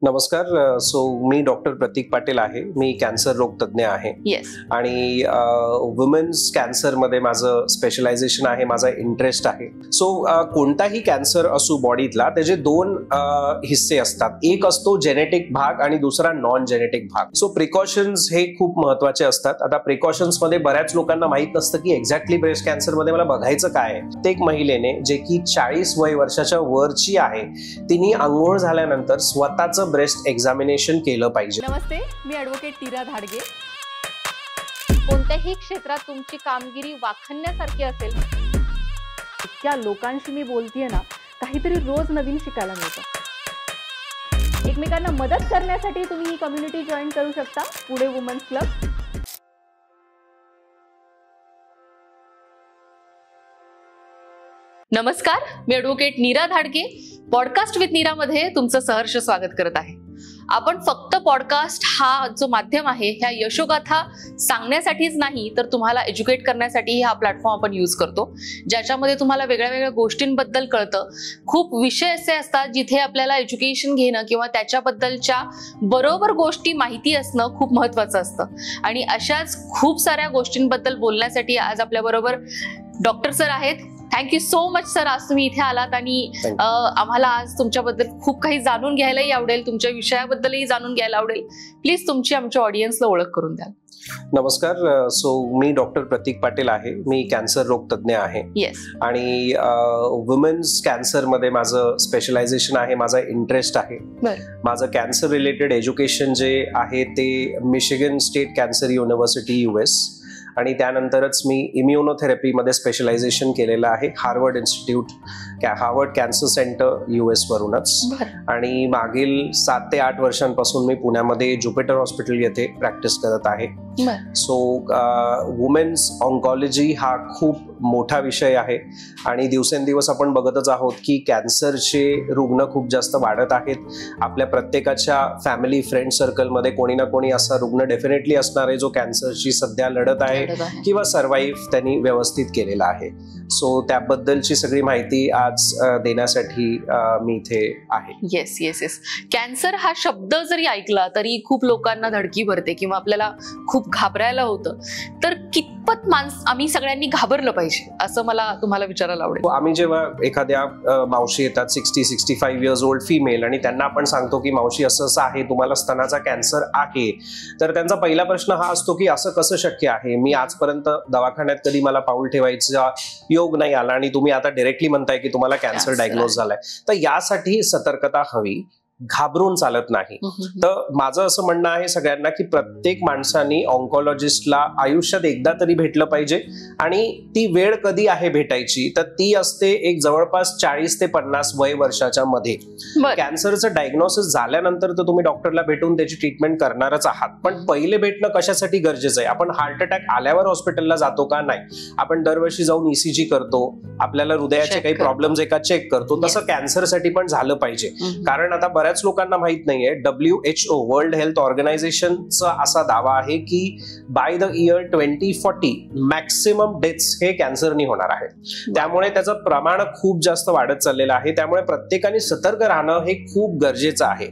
नमस्कार. मी डॉक्टर प्रतीक पाटील आहे. मी कॅन्सर रोग तज्ञ आहे. आणि वुमेन्स कॅन्सर मध्ये माझं स्पेशलायझेशन आहे, माझा इंटरेस्ट आहे. कोणताही कॅन्सर असो बॉडीतला त्याचे दोन हिस्से असतात. एक असतो जेनेटिक भाग आणि दुसरा नॉन जेनेटिक भाग. प्रिकॉशन्स हे खूप महत्वाचे असतात. आता प्रिकॉशन्स मध्ये बऱ्याच लोकांना माहित नसतं की एक्झॅक्टली ब्रेस्ट कॅन्सर मध्ये मला बघायचं काय आहे. ते एक महिलेने जे की 40 वय वर्षाच्या वरची आहे तिने आंघोळ झाल्यानंतर स्वतःचं ब्रेस्ट एक्झामिनेशन केलं पाहिजे. नमस्ते, मी ॲडव्होकेट नीरा धाडगे. कोणत्याही क्षेत्रात तुमची कामगिरी वाखाणण्यासारखी असेल, त्या लोकांशी मी बोलतेय ना, काहीतरी रोज नवीन शिकायला मिळतं. एकमेकांना मदत करण्यासाठी तुम्ही ही कम्युनिटी जॉईन करू शकता, पुणे वुमन्स क्लब. नमस्कार, मी advocate Neera Dhadge. Podcast with Neera मध्ये तुमचं सहर्ष स्वागत करत आहे. आपण फक्त पॉडकास्ट हा जो माध्यम आहे ह्या यशोगाथा सांगण्यासाठीच नाही, तर तुम्हाला एज्युकेट करण्यासाठी हा प्लॅटफॉर्म आपण यूज करतो, ज्याच्यामध्ये तुम्हाला वेगळ्या वेगळ्या गोष्टींबद्दल कळतं. खूप विषय असे असतात जिथे आपल्याला एज्युकेशन घेणं किंवा त्याच्याबद्दलच्या बरोबर गोष्टी माहिती असणं खूप महत्वाचं असतं. आणि अशाच खूप साऱ्या गोष्टींबद्दल बोलण्यासाठी आज आपल्या बरोबर डॉक्टर सर आहेत. थँक्यू सो मच सर, आज तुम्ही इथे आलात आणि आम्हाला आज तुमच्याबद्दल खूप काही जाणून घ्यायलाही आवडेल, तुमच्या विषयाबद्दलही जाणून घ्यायला आवडेल. प्लीज तुमची आमच्या ऑडियन्सला ओळख करून द्या. नमस्कार. मी डॉक्टर प्रतीक पाटील आहे. मी कॅन्सर रोग तज्ञ आहे. आणि वुमेन्स कॅन्सर मध्ये माझं स्पेशलायझेशन आहे, माझा इंटरेस्ट आहे. माझं कॅन्सर रिलेटेड एज्युकेशन जे आहे ते Michigan state cancer university US, आणि त्यानंतरच मी इम्युनोथेरपीमध्ये स्पेशलायझेशन केलेलं आहे Harvard institute, Harvard cancer centre US वरूनच. आणि मागील 7 ते 8 वर्षांपासून मी पुण्यामध्ये ज्युपिटर हॉस्पिटल येथे प्रॅक्टिस करत आहे. वुमेन्स ऑन्कॉलॉजी हा खूप मोठा विषय आहे आणि दिवसेंदिवस आपण बघतच आहोत की कॅन्सरचे रुग्ण खूप जास्त वाढत आहेत. आपल्या प्रत्येकाच्या फॅमिली फ्रेंड सर्कलमध्ये कोणी ना कोणी असा रुग्ण डेफिनेटली असणार आहे जो कॅन्सरशी सध्या लढत आहे किंवा सर्वाइव्ह त्यांनी व्यवस्थित केलेला आहे. त्याबद्दलची सगळी माहिती आज देण्यासाठी मी इथे आहे. येस. कॅन्सर हा शब्द जरी ऐकला तरी खूप लोकांना धडकी भरते किंवा आपल्याला खूप घाबरायला होतं. तर कितपत आम्ही सगळ्यांनी घाबरलं पाहिजे असं मला तुम्हाला विचारायला आवडेल. आम्ही जेव्हा एखाद्या मावशी येतात 60-65 इयर्स ओल्ड फिमेल आणि त्यांना आपण सांगतो की मावशी असं असं आहे, तुम्हाला स्तनाचा कॅन्सर आहे, तर त्यांचा पहिला प्रश्न हा असतो की असं कसं शक्य आहे, मी आजपर्यंत दवाखान्यात कधी मला पाऊल ठेवायचा योग नाही आला आणि तुम्ही आता डायरेक्टली म्हणताय की तुम्हाला कॅन्सर डायग्नोज झालाय. तर यासाठी सतर्कता हवी, घाबरून चालत नाही. तर माझं असं म्हणणं आहे सगळ्यांना की प्रत्येक माणसाने ऑन्कॉलॉजिस्टला आयुष्यात एकदा तरी भेटलं पाहिजे. आणि ती वेळ कधी आहे भेटायची, तर ती असते एक जवळपास 40 ते 50 वय वर्षाच्या मध्ये. कॅन्सरचं डायग्नोसिस झाल्यानंतर तर तुम्ही डॉक्टरला भेटून त्याची ट्रीटमेंट करणारच आहात, पण पहिले भेटणं कशासाठी गरजेचं आहे. आपण हार्ट अटॅक आल्यावर हॉस्पिटलला जातो का? नाही. आपण दरवर्षी जाऊन ECG करतो, आपल्याला हृदयाचे काही प्रॉब्लेम्स आहे का चेक करतो. तसं कॅन्सरसाठी पण झालं पाहिजे. कारण आता बऱ्याच लोकांना माहित नाहीये, WHO वर्ल्ड हेल्थ ऑर्गनायझेशनचा असा दावा आहे की by the year 2040 maximum deaths हे कॅन्सरनी होणार आहेत. त्यामुळे त्याचं प्रमाण खूप जास्त वाढत चाललेलं आहे. त्यामुळे प्रत्येकाने सतर्क राहणं हे खूप गरजेचं आहे.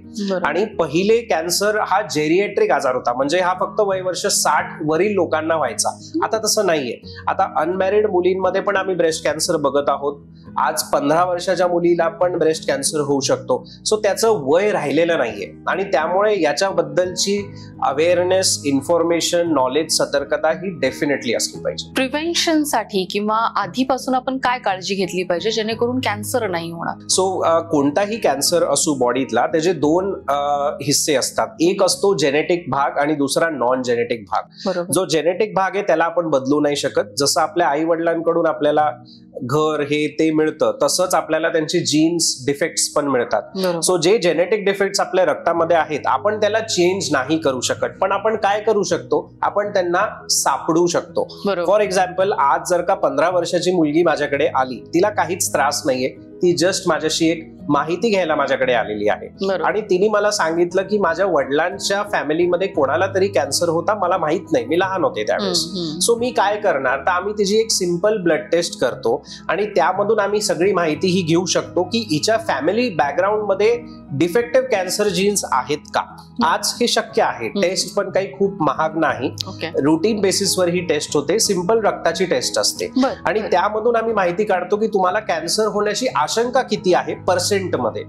आणि पहिले कॅन्सर हा जेरिएट्रिक आजार होता, म्हणजे हा फक्त वयवर्ष 60 वरील लोकांना व्हायचा. आता तसं नाहीये. आता अनमॅरिड मुलींमध्ये पण आम्ही ब्रेस्ट कॅन्सर बघत आहोत. आज 15 वर्षाच्या मुलीला पण ब्रेस्ट कॅन्सर होऊ शकतो. त्याचं वय राहिलेलं नाहीये आणि त्यामुळे याच्याबद्दलची अवेअरनेस, इन्फॉर्मेशन, नॉलेज, सतर्कता ही डेफिनेटली असली पाहिजे. प्रिव्हेन्शन साठी किंवा आधीपासून आपण काय काळजी घेतली पाहिजे जेणेकरून कॅन्सर नाही होणार? कोणताही कॅन्सर असो बॉडीतला त्याचे दोन हिस्से असतात. एक असतो जेनेटिक भाग आणि दुसरा नॉन जेनेटिक भाग. जो जेनेटिक भाग आहे त्याला आपण बदलू नाही शकत. जसं आपल्या आई वडिलांकडून आपल्याला घर हे ते मिळतं, तसंच आपल्याला त्यांचे जीन्स डिफेक्ट्स पण मिळतात. जे जेनेटिक डिफेक्ट्स आपल्या रक्तामध्ये आहेत आपण त्याला चेंज नाही करू शकत, पण आपण काय करू शकतो, आपण त्यांना सापडू शकतो. फॉर एक्झाम्पल, आज जर का 15 वर्षाची मुलगी माझ्याकडे आली, तिला काहीच त्रास नाहीये, ती जस्ट माझ्याशी एक माहिती घ्यायला माझ्याकडे आलेली आहे आणि तिने मला सांगितलं की माझ्या वडिलांच्या फॅमिलीमध्ये कोणाला तरी कॅन्सर होता, मला माहित नाही, मी लहान होते त्यावेळेस. सो मी काय करणार, तर आम्ही तिची एक सिंपल ब्लड टेस्ट करतो आणि त्यामधून आम्ही सगळी माहिती ही घेऊ शकतो की हिच्या फॅमिली बॅकग्राऊंड मध्ये डिफेक्टिव्ह कॅन्सर जीन्स आहेत का. आज हे शक्य आहे. टेस्ट पण काही खूप महाग नाही, रुटीन बेसिसवर ही टेस्ट होते, सिंपल रक्ताची टेस्ट असते आणि त्यामधून आम्ही माहिती काढतो की तुम्हाला कॅन्सर होण्याची आशंका किती आहे पर्सेंट मध्ये.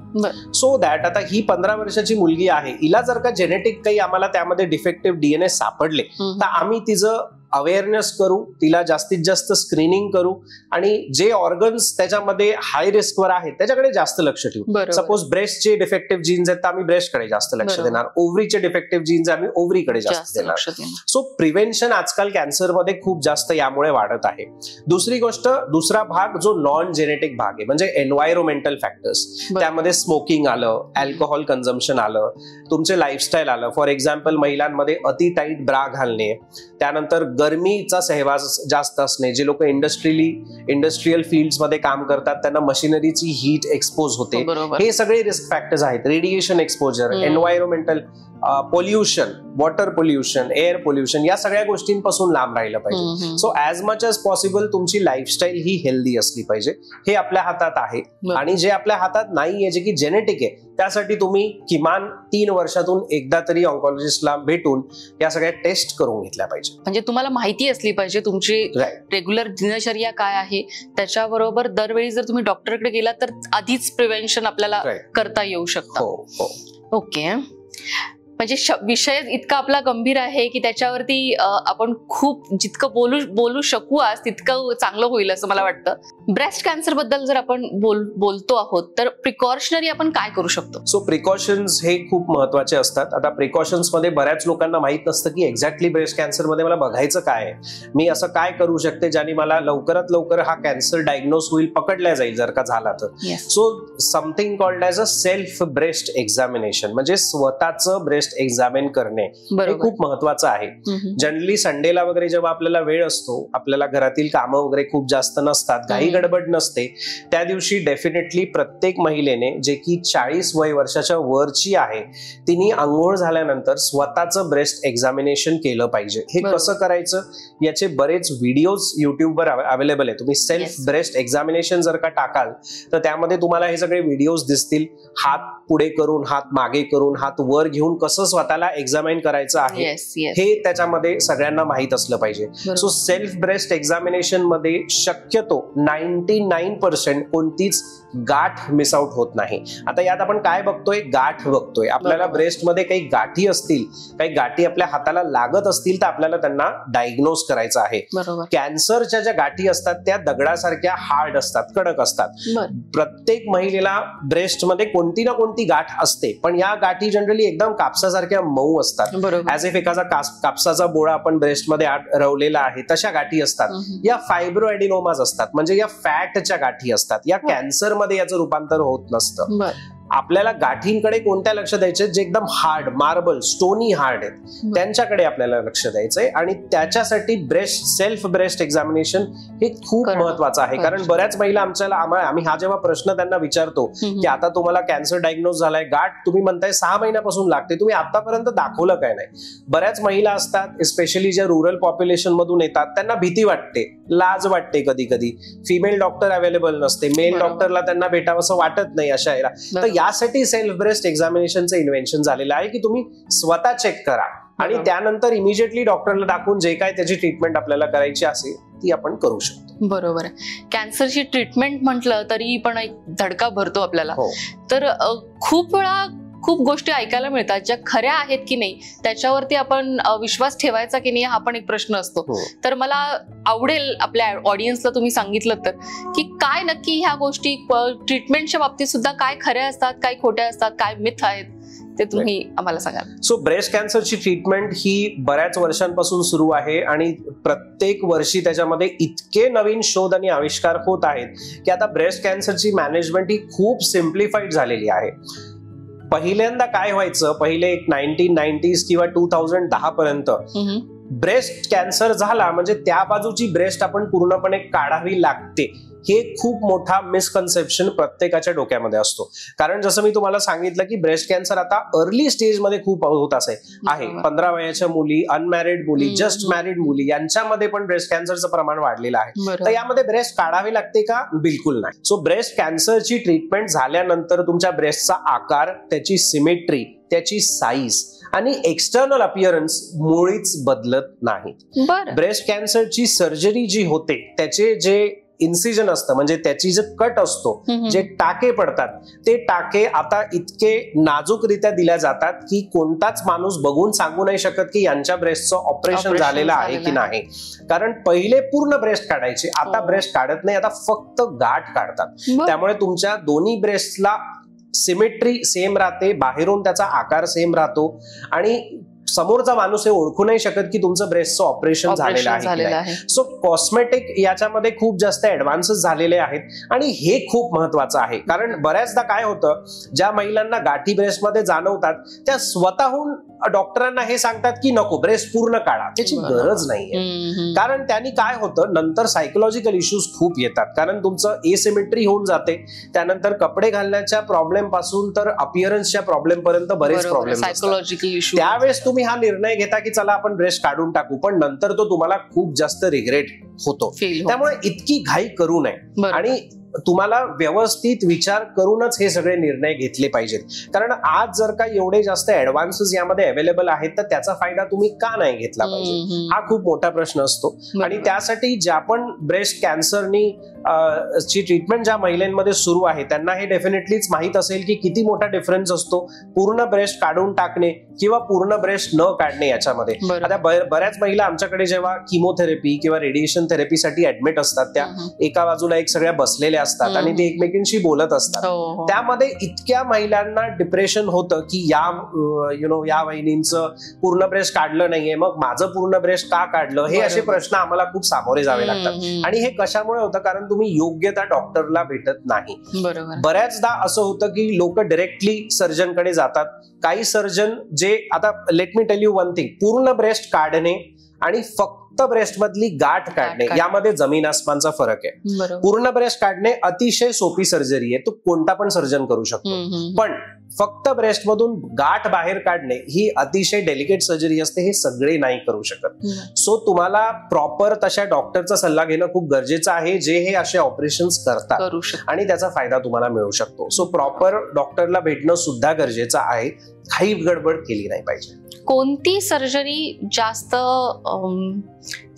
सो दॅट आता ही 15 वर्षाची मुलगी आहे, हिला जर का जेनेटिक काही आम्हाला त्यामध्ये डिफेक्टिव्ह डीएनए सापडले तर आम्ही तिचं अवेअरनेस करू, तिला जास्तीत जास्त स्क्रीनिंग करू आणि जे ऑर्गन्स त्याच्यामध्ये हाय रिस्कवर आहेत त्याच्याकडे जास्त लक्ष ठेवू. सपोज ब्रेस्टचे डिफेक्टिव्ह जीन्स आहेत तर आम्ही ब्रेस्टकडे जास्त लक्ष देणार, ओव्हरीचे डिफेक्टिव्ह जीन्स आम्ही ओव्हरीकडे जास्त देणार. सो प्रिव्हेन्शन आजकाल कॅन्सरमध्ये खूप जास्त यामुळे वाढत आहे. दुसरी गोष्ट, दुसरा भाग जो नॉन जेनेटिक भाग आहे म्हणजे एन्व्हायरमेंटल फॅक्टर्स, त्यामध्ये स्मोकिंग आलं, अल्कोहोल कन्झम्पशन आलं, तुमचे लाईफस्टाईल आलं. फॉर एक्झाम्पल महिलांमध्ये अति टाईट ब्रा घालणे, त्यानंतर गरमीचा सहवास जास्त असणे, जे लोक इंडस्ट्रियल फील्ड्स मध्ये काम करतात त्यांना मशिनरीची हीट एक्सपोज होते, हे सगळे रिस्क फॅक्टर्स आहेत. Radiation exposure, environmental pollution, water pollution, air pollution, या सगळ्या गोष्टींपासून लांब राहिलं पाहिजे. So as much as possible तुमची लाईफस्टाईल ही हेल्दी असली पाहिजे, हे आपल्या हातात आहे. आणि जे आपल्या हातात नाहीये, जे की जेनेटिक आहे, त्यासाठी तुम्ही किमान 3 वर्षातून एकदा तरी ऑन्कॉलॉजिस्टला भेटून या सगळ्या टेस्ट करून घेतल्या पाहिजे. म्हणजे तुम्हाला माहिती असली पाहिजे तुमची रेग्युलर दिनचर्या काय आहे, त्याच्याबरोबर दरवेळी जर तुम्ही डॉक्टरकडे गेलात तर आधीच प्रिव्हेन्शन आपल्याला करता येऊ शकतं. ओके, म्हणजे विषय इतका आपला गंभीर आहे की त्याच्यावरती आपण खूप जितकं बोलू शकू आज तितकं चांगलं होईल असं मला वाटतं. ब्रेस्ट कॅन्सर बद्दल जर आपण बोलतो आहोत तर प्रिकॉशनरी आपण काय करू शकतो? सो प्रिकॉशन्स हे खूप महत्वाचे असतात. आता प्रिकॉशन्स मध्ये बऱ्याच लोकांना माहित नसतं की एक्झॅक्टली ब्रेस्ट कॅन्सर मध्ये मला बघायचं काय आहे, मी असं काय करू शकते ज्याने मला लवकरात लवकर हा कॅन्सर डायग्नोज होईल, पकडल्या जाईल जर का झाला तर. So something called as a self breast examination, म्हणजे स्वतःचं ब्रेस्ट एक्झामिन करणे हे खूप महत्वाचं आहे. जनरली संडेला वगैरे जेव्हा आपल्याला वेळ असतो, आपल्याला घरातील कामं वगैरे खूप जास्त नसतात, काही गडबड नसते, त्या दिवशी डेफिनेटली प्रत्येक महिलेने जे की 40 वर्षाच्या वरची आहे तिने आंघोळ झाल्यानंतर स्वतःचं ब्रेस्ट एक्झामिनेशन केलं पाहिजे. हे कसं करायचं याचे बरेच व्हिडिओज युट्यूबवर अवेलेबल आहे. तुम्ही सेल्फ ब्रेस्ट एक्झामिनेशन जर का टाकाल तर त्यामध्ये तुम्हाला हे सगळे व्हिडिओज दिसतील. हात पुढे करून, हात मागे करून, हात वर घेऊन कसं स्वतःला एक्झामिन करायचं आहे हे त्याच्यामध्ये सगळ्यांना माहित असलं पाहिजे. सो सेल्फ ब्रेस्ट एक्झामिनेशन मध्ये शक्यतो 99% कोणतीच गाठ मिस आउट होत नाही. आता यात आपण काय बघतोय, गाठ बघतोय. आपल्याला ब्रेस्ट मध्ये काही गाठी असतील, काही गाठी आपल्या हाताला लागत असतील तर आपल्याला त्यांना डायग्नोज करायचं आहे. कॅन्सरच्या ज्या गाठी असतात त्या दगडासारख्या हार्ड असतात, कडक असतात. प्रत्येक महिलेला ब्रेस्ट मध्ये कोणती ना कोणती गाठ असते, पण या गाठी जनरली एकदम कापसासारख्या मऊ असतात. ऍज इफ एखादा कापसाचा बोळा आपण ब्रेस्ट मध्ये रवलेला आहे तशा गाठी असतात. या फायब्रोएडिनोमाज असतात, म्हणजे या फॅटच्या गाठी असतात. या कॅन्सर मध्ये याचं रूपांतर होत नसतं. आपल्याला गाठींकडे कोणत्या लक्ष द्यायचे, जे एकदम हार्ड, मार्बल, स्टोनी हार्ड आहेत त्यांच्याकडे आपल्याला लक्ष द्यायचंय. आणि त्याच्यासाठी सेल्फ ब्रेस्ट एक्झामिनेशन हे खूप महत्वाचं आहे. कारण बऱ्याच महिला आम्ही हा जेव्हा प्रश्न त्यांना विचारतो की आता तुम्हाला कॅन्सर डायग्नोज झालाय, गाठ तुम्ही म्हणताय 6 महिन्यापासून लागते, तुम्ही आतापर्यंत दाखवलं काय नाही. बऱ्याच महिला असतात स्पेशली ज्या रुरल पॉप्युलेशन मधून येतात, त्यांना भीती वाटते, लाज वाटते, कधी कधी फिमेल डॉक्टर अवेलेबल नसते, मेल डॉक्टरला त्यांना भेटावंसं वाटत नाही अशा याला. तर यासाठी सेल्फ ब्रेस्ट एक्झामिनेशनचं इन्व्हेन्शन झालेलं आहे की तुम्ही स्वतः चेक करा आणि त्यानंतर इमिजिएटली डॉक्टरला दाखवून जे काय त्याची ट्रीटमेंट आपल्याला करायची असेल ती आपण करू शकतो. बरोबर आहे. कॅन्सरची ट्रीटमेंट म्हटलं तरी पण एक धडका भरतो आपल्याला. तर खूप वेळा खूप गोष्टी ऐकायला मिळतात ज्या खऱ्या आहेत की नाही, त्याच्यावरती आपण विश्वास ठेवायचा की नाही हा पण एक प्रश्न असतो. तर मला आवडेल आपल्या ऑडियन्सला तुम्ही सांगितलं तर की काय नक्की ह्या गोष्टी ट्रीटमेंटच्या बाबतीत सुद्धा काय खऱ्या असतात, काय खोट्या असतात, काय मिथ आहेत ते तुम्ही आम्हाला सांगा. सो ब्रेस्ट कॅन्सरची ट्रीटमेंट ही बऱ्याच वर्षांपासून सुरू आहे आणि प्रत्येक वर्षी त्याच्यामध्ये इतके नवीन शोध आणि आविष्कार होत आहेत की आता ब्रेस्ट कॅन्सरची मॅनेजमेंट ही खूप सिम्प्लिफाईड झालेली आहे. पहिल्यांदा काय व्हायचं, पहिले एक 1990s किंवा 2010 पर्यंत ब्रेस्ट कॅन्सर झाला म्हणजे त्या बाजूची ब्रेस्ट आपण पूर्णपणे काढावी लागते हे खूप मोठा मिसकन्सेप्शन प्रत्येकाच्या डोक्यामध्ये असतो. कारण जसं मी तुम्हाला सांगितलं की ब्रेस्ट कॅन्सर आता अर्ली स्टेजमध्ये खूप होत आहे. 15 वयाच्या मुली, अनमॅरिड मुली, जस्ट मॅरिड मुली यांच्यामध्ये पण ब्रेस्ट कॅन्सरचं प्रमाण वाढलेलं आहे. तर यामध्ये ब्रेस्ट काढावी लागते का? बिलकुल नाही. सो ब्रेस्ट कॅन्सरची ट्रीटमेंट झाल्यानंतर तुमच्या ब्रेस्टचा आकार, त्याची सिमेट्री, त्याची साईज आणि एक्सटर्नल अपिअरन्स मुळीच बदलत नाही. ब्रेस्ट कॅन्सरची सर्जरी जी होते त्याचे जे इन्सिजन असतं म्हणजे त्याची जे कट असतो, जे टाके पडतात, ते टाके आता इतके नाजूकरित्या दिल्या जातात की कोणताच माणूस बघून सांगू नाही शकत की यांच्या ब्रेस्टचं ऑपरेशन झालेलं आहे की नाही. कारण पहिले पूर्ण ब्रेस्ट काढायचे, आता ब्रेस्ट काढत नाही, आता फक्त गाठ काढतात. त्यामुळे तुमच्या दोन्ही ब्रेस्टला सिमेट्री सेम राहते, बाहेरून त्याचा आकार सेम राहतो आणि समोरचा माणूस हे ओळखू नाही शकत की तुमचं ब्रेस्टचं ऑपरेशन झालेलं आहे. सो कॉस्मेटिक याच्यामध्ये खूप जास्त ऍडव्हान्सेस झालेले आहेत आणि हे खूप महत्वाचं आहे. कारण बऱ्याचदा काय होतं, ज्या महिलांना गाठी ब्रेस्टमध्ये जाणवतात त्या स्वतःहून डॉक्टरांना हे सांगतात की नको ब्रेस्ट पूर्ण काढा. त्याची गरज नाहीये. कारण त्यांनी काय होतं, नंतर सायकोलॉजिकल इश्यूज खूप येतात. कारण तुमचं एसिमेट्री होऊन जाते, त्यानंतर कपडे घालण्याच्या प्रॉब्लेम पासून तर अपिअरन्सच्या प्रॉब्लेम पर्यंत बरेच प्रॉब्लेम सायकोलॉजिकल इश्यू. त्यावेळेस तुम्ही हा निर्णय घेता की चला आपण ब्रेस्ट काढून टाकू, पण नंतर तो तुम्हाला खूप जास्त रिग्रेट होतो. त्यामुळे इतकी घाई करू नये आणि तुम्हाला व्यवस्थित विचार करूनच हे सगळे निर्णय घेतले पाहिजेत. कारण आज जर का एवढे जास्त ऍडव्हान्सेस यामध्ये अवेलेबल आहेत तर त्याचा फायदा तुम्ही का नाही घेतला पाहिजे, हा खूप मोठा प्रश्न असतो. आणि त्यासाठी ज्या पण ब्रेस्ट कॅन्सरनी ची ट्रीटमेंट ज्या महिलांमध्ये सुरू आहे त्यांना हे डेफिनेटलीच माहित असेल की किती मोठा डिफरन्स असतो पूर्ण ब्रेस्ट काढून टाकणे किंवा पूर्ण ब्रेस्ट न काढणे याच्यामध्ये. आता बऱ्याच महिला आमच्याकडे जेव्हा किमोथेरपी किंवा रेडिएशन थेरपीसाठी ऍडमिट असतात, त्या एका बाजूला एक सगळ्या बसलेल्या असतात आणि ते एकमेकींशी बोलत असतात. त्यामध्ये इतक्या महिलांना डिप्रेशन होतं की या वहिनींचं पूर्ण ब्रेस्ट काढलं नाहीये, मग माझं पूर्ण ब्रेस्ट का काढलं, हे असे प्रश्न आम्हाला खूप सामोरे जावे लागतात. आणि हे कशामुळे होतं, कारण तुम्ही योग्य त्या डॉक्टरला भेटत नाही. बऱ्याचदा असं होतं की लोक डायरेक्टली सर्जनकडे जातात. काही सर्जन जे, आता let me tell you one thing, पूर्ण ब्रेस्ट काढणे आणि फक्त ब्रेस्ट मधली गाठ काढणे यामध्ये जमीन आसमानचा फरक आहे. पूर्ण ब्रेस्ट काढणे अतिशय सोपी सर्जरी आहे, तो कोणता पण सर्जन करू शकतो. पण फक्त ब्रेस्ट मधून गाठ बाहेर काढणे ही अतिशय डेलिकेट सर्जरी असते, हे सगळे नाही करू शकत. सो तुम्हाला प्रॉपर तशा डॉक्टरचा सल्ला घेणं खूप गरजेचं आहे, जे हे असे ऑपरेशन्स करतात आणि त्याचा फायदा तुम्हाला मिळू शकतो. सो प्रॉपर डॉक्टरला भेटणं सुद्धा गरजेचं आहे, काही गडबड केली नाही पाहिजे. कोणती सर्जरी जास्त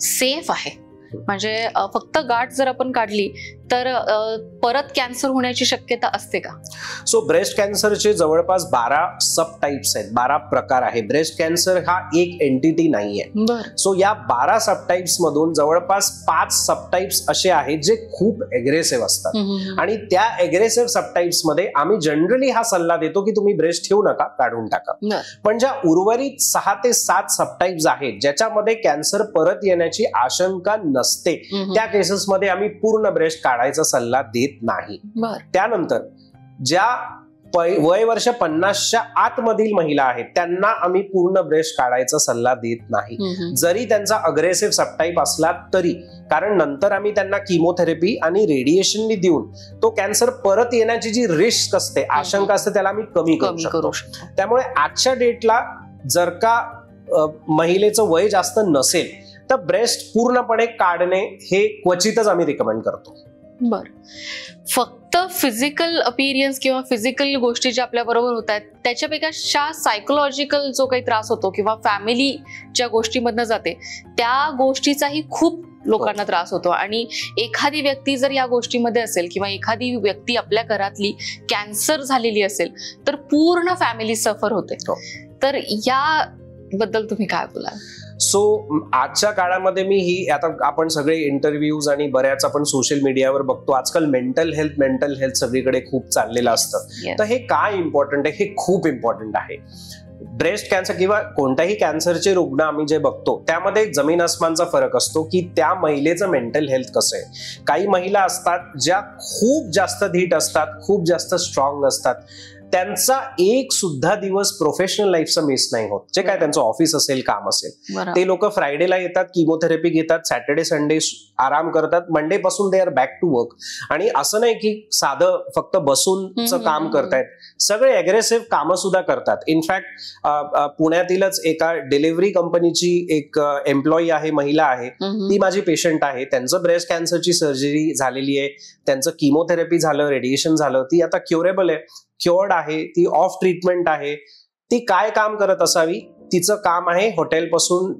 सेफ आहे? म्हणजे फक्त गाठ जर आपण काढली तर परत कॅन्सर होण्याची शक्यता असते का? सो ब्रेस्ट कॅन्सरचे जवळपास 12 सब टाइप्स आहेत, 12 प्रकार आहे. ब्रेस्ट कॅन्सर हा एक एंटिटी नाहीये. सो या 12 सब टाइप्स मधून जवळपास 5 सब टाइप्स असे आहेत जे खूप एग्रेसिव्ह असतात आणि त्या एग्रेसिव्ह सब टाइप्स मध्ये आम्ही जनरली हा सल्ला देतो की तुम्ही ब्रेस्ट ठेवू नका, काढून टाका. पण ज्या उर्वरित 6 ते 7 सब टाइप्स आहेत ज्याच्यामध्ये कॅन्सर परत येण्याची आशंका नसते, त्या केसेसमध्ये आम्ही पूर्ण ब्रेस्ट काढायचा सल्ला देत नाही. त्यानंतर ज्या वय वर्ष 50च्या आतमधील महिला आहेत त्यांना आम्ही पूर्ण ब्रेस्ट काढायचा सल्ला देत नाही, जरी त्यांचा अग्रेसिव्ह सबटाईप असला तरी. कारण नंतर आम्ही त्यांना किमोथेरपी आणि रेडिएशननी देऊन तो कॅन्सर परत येण्याची जी रिस्क असते, आशंका असते, त्याला आम्ही कमी करू शकतो. त्यामुळे आजच्या डेटला जर का महिलेचं वय जास्त नसेल तर ब्रेस्ट पूर्णपणे काढणे हे क्वचितच आम्ही रिकमेंड करतो. फक्त फिजिकल अपीरियन्स किंवा फिजिकल गोष्टी ज्या आपल्या बरोबर होत आहेत त्याच्यापेक्षा सायकोलॉजिकल जो काही त्रास होतो किंवा फॅमिली ज्या गोष्टीमधनं जाते त्या गोष्टीचाही खूप लोकांना त्रास होतो. आणि एखादी व्यक्ती जर या गोष्टीमध्ये असेल किंवा एखादी व्यक्ती आपल्या घरातली कॅन्सर झालेली असेल तर पूर्ण फॅमिली सफर होते. तर या बद्दल तुम्ही काय बोलाल? सो आजच्या काळामध्ये मी ही, आता आपण सगळे इंटरव्ह्यूज आणि बऱ्याच आपण सोशल मीडियावर बघतो आजकाल मेंटल हेल्थ सगळीकडे खूप चाललेलं असतं. तर हे काय इम्पॉर्टंट आहे? हे खूप इम्पॉर्टंट आहे. ब्रेस्ट कॅन्सर किंवा कोणत्याही कॅन्सरचे रुग्ण आम्ही जे बघतो त्यामध्ये जमीन आसमानचा फरक असतो की त्या महिलेचं मेंटल हेल्थ कसं आहे. काही महिला असतात ज्या खूप जास्त धीट असतात, खूप जास्त स्ट्रॉंग असतात, त्यांचा एक सुद्धा दिवस प्रोफेशनल लाईफचा मिस नाही होत. जे काय त्यांचं ऑफिस असेल, काम असेल, ते लोक फ्रायडेला येतात, किमोथेरपी घेतात, सॅटर्डे संडे आराम करतात, मंडे पासून they are back to work. आणि असं नाही की साधं फक्त बसूनच काम करतायत, सगळे अग्रेसिव्ह कामं सुद्धा करतात. इनफॅक्ट पुण्यातीलच एका डिलिव्हरी कंपनीची एक एम्प्लॉई आहे, महिला आहे, ती माझी पेशंट आहे. त्यांचं ब्रेस्ट कॅन्सरची सर्जरी झालेली आहे, त्यांचं किमोथेरपी झालं, रेडिएशन झालं, ती आता क्युरेबल आहे, क्युअर्ड आहे, ती ऑफ ट्रीटमेंट आहे. ती काय काम करत असावी? तिचं काम आहे हॉटेलपासून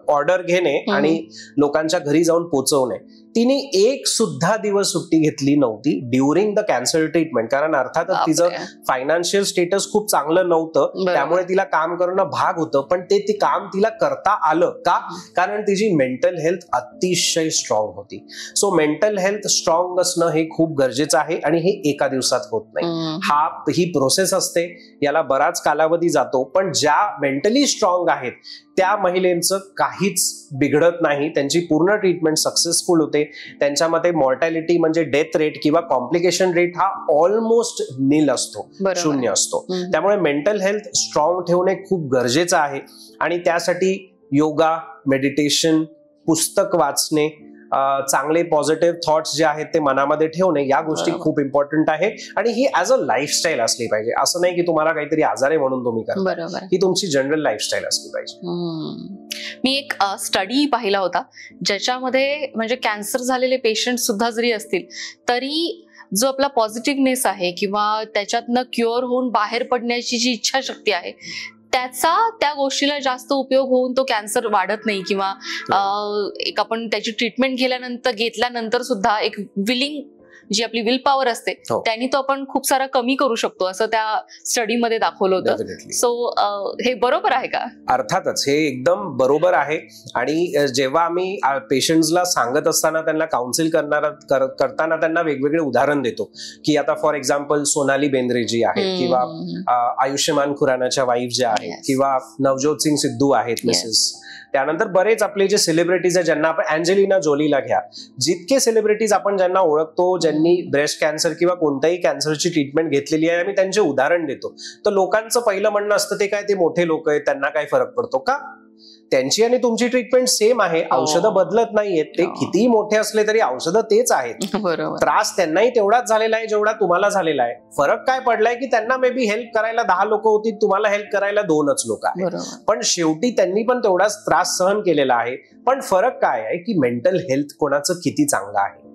ऑर्डर घेणे आणि लोकांच्या घरी जाऊन पोहोचवणे. तिने एक सुद्धा दिवस सुट्टी घेतली नव्हती ड्युरिंग द कॅन्सर ट्रीटमेंट, कारण अर्थातच तिचं फायनान्शियल स्टेटस खूप चांगलं नव्हतं, त्यामुळे तिला काम करणं भाग होतं. पण ते काम तिला करता आलं का? कारण तिची मेंटल हेल्थ अतिशय स्ट्रॉंग होती. सो मेंटल हेल्थ स्ट्रॉंग असणं हे खूप गरजेचं आहे आणि हे एका दिवसात होत नाही. ही प्रोसेस असते, याला बराच कालावधी जातो. पण ज्या मेंटली स्ट्रॉंग आहेत त्या महिलेचं काहीच बिघडत नाही, त्यांची पूर्ण ट्रीटमेंट सक्सेसफुल होते. त्यांच्यामध्ये मॉर्टॅलिटी म्हणजे डेथ रेट किंवा कॉम्प्लिकेशन रेट हा ऑलमोस्ट नील असतो, शून्य असतो. त्यामुळे मेंटल हेल्थ स्ट्रॉंग ठेवणे खूप गरजेचं आहे आणि त्यासाठी योगा, मेडिटेशन, पुस्तक वाचणे, चांगले पॉझिटिव्ह थॉट्स जे आहेत ते मनामध्ये ठेवणे, या गोष्टी खूप इम्पॉर्टंट आहे. आणि ही ऍज अ लाईफस्टाईल असली पाहिजे. असं नाही की तुम्हाला काहीतरी आजार आहे म्हणून तुम्ही करा, ही तुमची जनरल लाईफस्टाईल असली पाहिजे. मी एक स्टडी पाहिला होता ज्याच्यामध्ये म्हणजे कॅन्सर झालेले पेशंट सुद्धा जरी असतील तरी जो आपला पॉझिटिव्हनेस आहे किंवा त्याच्यातनं क्युअर होऊन बाहेर पडण्याची जी इच्छाशक्ती आहे त्याचा त्या गोष्टीला जास्त उपयोग होऊन तो कॅन्सर वाढत नाही किंवा एक आपण त्याची ट्रीटमेंट घेतल्यानंतर सुद्धा एक विलिंग जी आपली विल पॉवर असते त्यांनी तो आपण खूप सारा कमी करू शकतो असं त्या स्टडीमध्ये दाखवलं होतं. सो हे बरोबर आहे का? अर्थातच हे एकदम बरोबर आहे. आणि जेव्हा आम्ही पेशंट्सला सांगत असताना त्यांना काउन्सिल करताना त्यांना वेगवेगळे उदाहरण देतो की आता फॉर एक्झाम्पल सोनाली बेंद्रे जी आहे किंवा आयुष्यमान खुरानाच्या वाईफ ज्या आहेत किंवा नवज्योत सिंग सिद्धू आहेत मिसेस, त्यानंतर बरेच आपले जे सेलिब्रिटीज आहेत ज्यांना आपण, अँजेलिना जोलीला घ्या, जितके सेलिब्रिटीज आपण ज्यांना ओळखतो ज्यांनी ब्रेस्ट कॅन्सर किंवा कोणत्याही कॅन्सरची ट्रीटमेंट घेतलेली आहे, आम्ही त्यांचे उदाहरण देतो. तर लोकांचं पहिलं म्हणणं असतं ते काय, ते मोठे लोक आहेत त्यांना काय फरक पडतो का? त्यांची आणि तुमची ट्रीटमेंट सेम आहे, औषधं बदलत नाहीयेत. ते कितीही मोठे असले तरी औषधं तेच आहेत. त्रास त्यांनाही तेवढाच झालेला आहे जेवढा तुम्हाला झालेला आहे. फरक काय पडलाय की त्यांना मे बी हेल्प करायला 10 लोक होती, तुम्हाला हेल्प करायला 2च लोक आहेत. पण शेवटी त्यांनी पण तेवढाच त्रास सहन केलेला आहे. पण फरक काय आहे की मेंटल हेल्थ कोणाचं किती चांगलं आहे.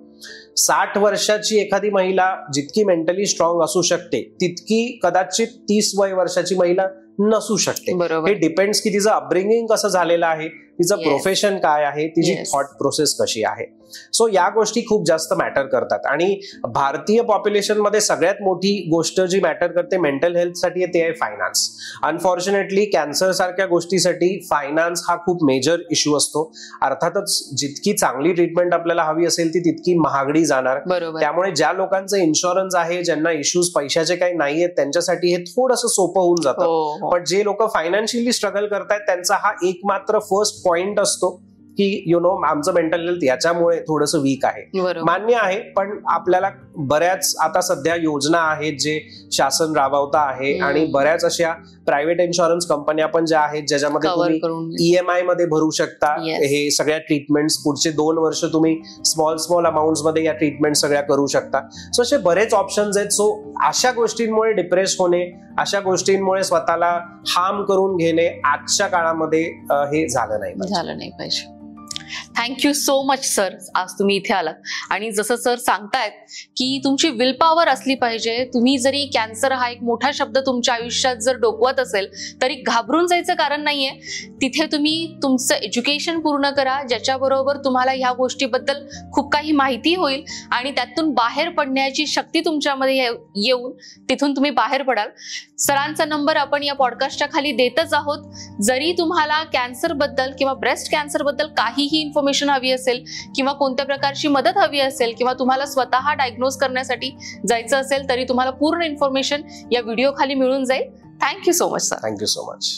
60 वर्षाची एखादी महिला जितकी मेंटली स्ट्रॉंग असू शकते तितकी कदाचित 30 वय वर्षाची महिला नसू शकते. हे डिपेंड्स की तिचं अपब्रिंगिंग कसं झालेलं आहे, तिचं प्रोफेशन काय आहे, तिची थॉट प्रोसेस कशी आहे. सो या गोष्टी खूप जास्त मॅटर करतात. आणि भारतीय पॉप्युलेशन मध्ये सगळ्यात मोठी गोष्ट जी मॅटर करते मेंटल हेल्थसाठी ते आहे फायनान्स. अनफॉर्च्युनेटली कॅन्सर सारख्या गोष्टीसाठी फायनान्स हा खूप मेजर इश्यू असतो. अर्थातच जितकी चांगली ट्रीटमेंट आपल्याला हवी असेल ती तितकी महागडी जाणार. त्यामुळे ज्या लोकांचं इन्शुरन्स आहे, ज्यांना इश्यूज पैशाचे काही नाहीयेत, त्यांच्यासाठी हे थोडंसं सोपं होऊन जातं. पण जे लोक फायनान्शियली स्ट्रगल करतायत त्यांचा हा एकमात्र फर्स्ट पॉइंट असतो की आमचं मेंटल हेल्थ याच्यामुळे थोडंसं वीक आहे. मान्य आहे, पण आपल्याला बऱ्याच आता सध्या योजना आहेत जे शासन राबवता आहे आणि बऱ्याच अशा प्रायव्हेट इन्शुरन्स कंपन्या पण ज्या आहेत ज्याच्यामध्ये तुम्ही EMI मध्ये भरू शकता हे सगळ्या ट्रीटमेंट्स. पुढचे 2 वर्ष तुम्ही स्मॉल अमाऊंट्स मध्ये या ट्रीटमेंट सगळ्या करू शकता. सो असे बरेच ऑप्शन्स आहेत. सो अशा गोष्टींमुळे डिप्रेस होणे, अशा गोष्टींमुळे स्वतःला हार्म करून घेणे आजच्या काळामध्ये हे झालं नाही पाहिजे. थँक्यू सो मच सर, आज तुम्ही इथे आलात. आणि जसं सर सांगतायत की तुमची विल पॉवर असली पाहिजे. तुम्ही जरी कॅन्सर हा एक मोठा शब्द तुमच्या आयुष्यात जर डोकवत असेल तरी घाबरून जायचं कारण नाहीये. तिथे तुम्ही तुमचं एज्युकेशन पूर्ण करा ज्याच्याबरोबर तुम्हाला ह्या गोष्टीबद्दल खूप काही माहिती होईल आणि त्यातून बाहेर पडण्याची शक्ती तुमच्यामध्ये येऊन तिथून तुम्ही बाहेर पडाल. सरांचा नंबर आपण या पॉडकास्टच्या खाली देतच आहोत. जरी तुम्हाला कॅन्सर बद्दल किंवा ब्रेस्ट कॅन्सर बद्दल काहीही इन्फॉर्मेशन हवी असेल किंवा कोणत्या प्रकारची मदत हवी असेल किंवा तुम्हाला स्वतः डायग्नोज करण्यासाठी जायचं असेल तरी तुम्हाला पूर्ण इन्फॉर्मेशन या व्हिडिओ खाली मिळून जाईल. Thank you so much sir. Thank you so much.